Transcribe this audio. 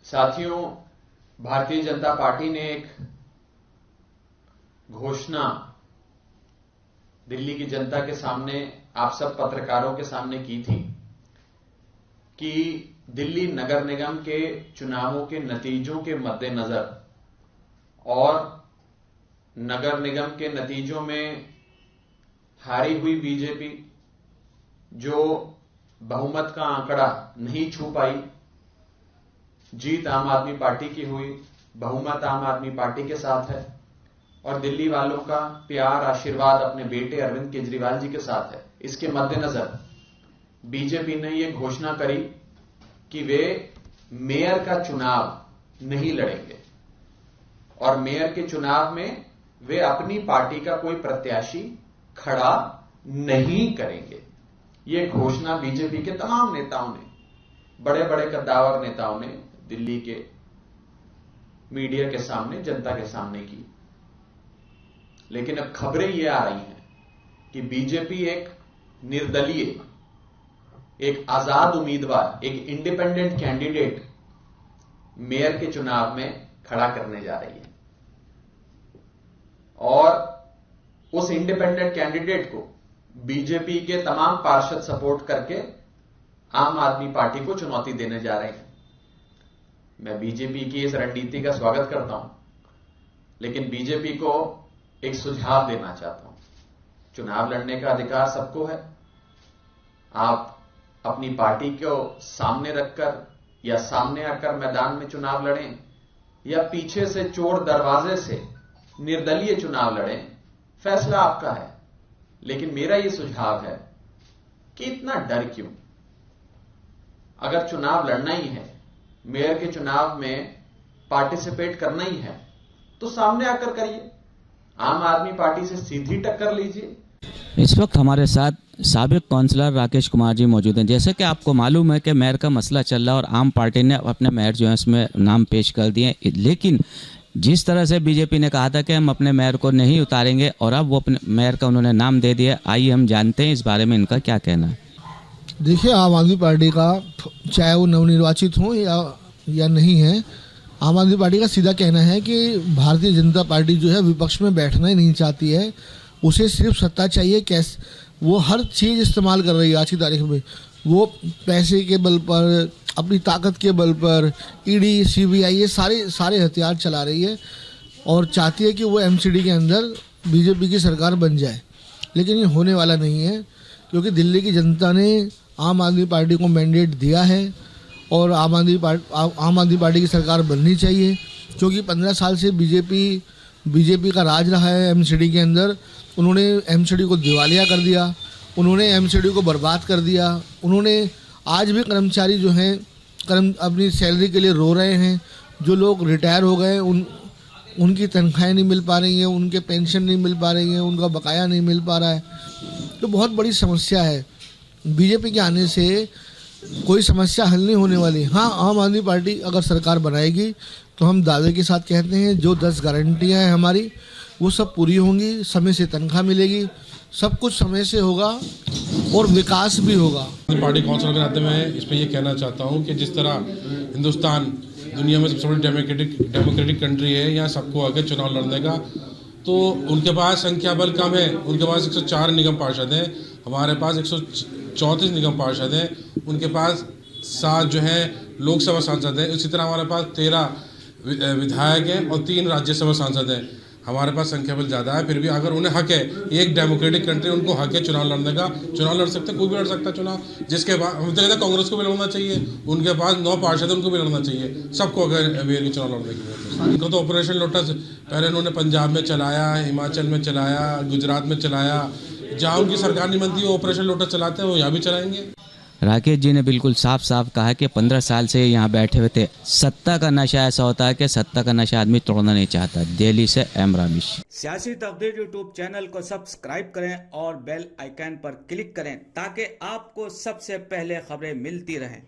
साथियों, भारतीय जनता पार्टी ने एक घोषणा दिल्ली की जनता के सामने, आप सब पत्रकारों के सामने की थी कि दिल्ली नगर निगम के चुनावों के नतीजों के मद्देनजर और नगर निगम के नतीजों में हारी हुई बीजेपी जो बहुमत का आंकड़ा नहीं छू पाई, जीत आम आदमी पार्टी की हुई, बहुमत आम आदमी पार्टी के साथ है और दिल्ली वालों का प्यार आशीर्वाद अपने बेटे अरविंद केजरीवाल जी के साथ है। इसके मद्देनजर बीजेपी ने यह घोषणा करी कि वे मेयर का चुनाव नहीं लड़ेंगे और मेयर के चुनाव में वे अपनी पार्टी का कोई प्रत्याशी खड़ा नहीं करेंगे। यह घोषणा बीजेपी के तमाम नेताओं ने, बड़े बड़े कद्दावर नेताओं ने दिल्ली के मीडिया के सामने, जनता के सामने की। लेकिन अब खबरें यह आ रही हैं कि बीजेपी एक निर्दलीय, एक आजाद उम्मीदवार, एक इंडिपेंडेंट कैंडिडेट मेयर के चुनाव में खड़ा करने जा रही है और उस इंडिपेंडेंट कैंडिडेट को बीजेपी के तमाम पार्षद सपोर्ट करके आम आदमी पार्टी को चुनौती देने जा रहे हैं। मैं बीजेपी की इस रणनीति का स्वागत करता हूं, लेकिन बीजेपी को एक सुझाव देना चाहता हूं। चुनाव लड़ने का अधिकार सबको है। आप अपनी पार्टी को सामने रखकर या सामने आकर मैदान में चुनाव लड़ें या पीछे से चोर दरवाजे से निर्दलीय चुनाव लड़ें, फैसला आपका है। लेकिन मेरा यह सुझाव है कि इतना डर क्यों? अगर चुनाव लड़ना ही है, मेयर के चुनाव में पार्टिसिपेट करना ही है, तो सामने आकर करिए, आम आदमी पार्टी से सीधी टक्कर लीजिए। इस वक्त हमारे साथ साबिक काउंसलर राकेश कुमार जी मौजूद हैं। जैसे कि आपको मालूम है कि मेयर का मसला चल रहा है और आम पार्टी ने अपने मेयर जो है इसमें नाम पेश कर दिए, लेकिन जिस तरह से बीजेपी ने कहा था कि हम अपने मेयर को नहीं उतारेंगे और अब वो अपने मेयर का उन्होंने नाम दे दिया। आइए हम जानते हैं इस बारे में इनका क्या कहना है। देखिए, आम आदमी पार्टी का, चाहे वो नवनिर्वाचित हो या नहीं है, आम आदमी पार्टी का सीधा कहना है कि भारतीय जनता पार्टी जो है विपक्ष में बैठना ही नहीं चाहती है। उसे सिर्फ सत्ता चाहिए। कैसे वो हर चीज़ इस्तेमाल कर रही है आज की तारीख में। वो पैसे के बल पर, अपनी ताकत के बल पर ईडी, सीबीआई, ये सारे हथियार चला रही है और चाहती है कि वो एमसीडी के अंदर बीजेपी की सरकार बन जाए। लेकिन ये होने वाला नहीं है, क्योंकि दिल्ली की जनता ने आम आदमी पार्टी को मैंडेट दिया है और आम आदमी पार्टी की सरकार बननी चाहिए। क्योंकि 15 साल से बीजेपी का राज रहा है एमसीडी के अंदर। उन्होंने एमसीडी को दिवालिया कर दिया, उन्होंने एमसीडी को बर्बाद कर दिया। उन्होंने आज भी कर्मचारी जो हैं अपनी सैलरी के लिए रो रहे हैं। जो लोग रिटायर हो गए उनकी तनख्वाहें नहीं मिल पा रही हैं, उनके पेंशन नहीं मिल पा रही हैं, उनका बकाया नहीं मिल पा रहा है। तो बहुत बड़ी समस्या है। बीजेपी के आने से कोई समस्या हल नहीं होने वाली। हाँ, आम आदमी पार्टी अगर सरकार बनाएगी तो हम दावे के साथ कहते हैं जो 10 गारंटियाँ हैं हमारी, वो सब पूरी होंगी। समय से तनख्वाह मिलेगी, सब कुछ समय से होगा और विकास भी होगा। पार्टी काउंसिलर के नाते मैं इस पर यह कहना चाहता हूँ कि जिस तरह हिंदुस्तान दुनिया में सबसे बड़ी डेमोक्रेटिक कंट्री है, यहाँ सबको आगे चुनाव लड़ने का, तो उनके पास संख्या बल कम है। उनके पास 104 निगम पार्षद हैं, हमारे पास 134 निगम पार्षद हैं। उनके पास 7 जो हैं लोकसभा सांसद हैं। इसी तरह हमारे पास 13 विधायक हैं और 3 राज्यसभा सांसद हैं। हमारे पास संख्या बल ज़्यादा है, फिर भी अगर उन्हें हक है, एक डेमोक्रेटिक कंट्री, उनको हक है चुनाव लड़ने का। चुनाव लड़ सकते, कोई भी लड़ सकता है चुनाव। जिसके बाद हम तो कहते हैं कांग्रेस को भी लड़ना चाहिए, उनके पास 9 पार्षद, उनको भी लड़ना चाहिए। सबको अगर मेयर की चुनाव लड़ने की। उनको तो ऑपरेशन लोटस पहले उन्होंने पंजाब में चलाया, हिमाचल में चलाया, गुजरात में चलाया। जहाँ उनकी सरकार नहीं बनती वो ऑपरेशन लोटस चलाते हैं, वो यहाँ भी चलाएंगे। राकेश जी ने बिल्कुल साफ साफ कहा कि 15 साल से यहाँ बैठे हुए थे। सत्ता का नशा ऐसा होता है कि सत्ता का नशा आदमी तोड़ना नहीं चाहता। दिल्ली से एम रामिश। सियासी तकदीर यूट्यूब चैनल को सब्सक्राइब करें और बेल आइकन पर क्लिक करें ताकि आपको सबसे पहले खबरें मिलती रहें।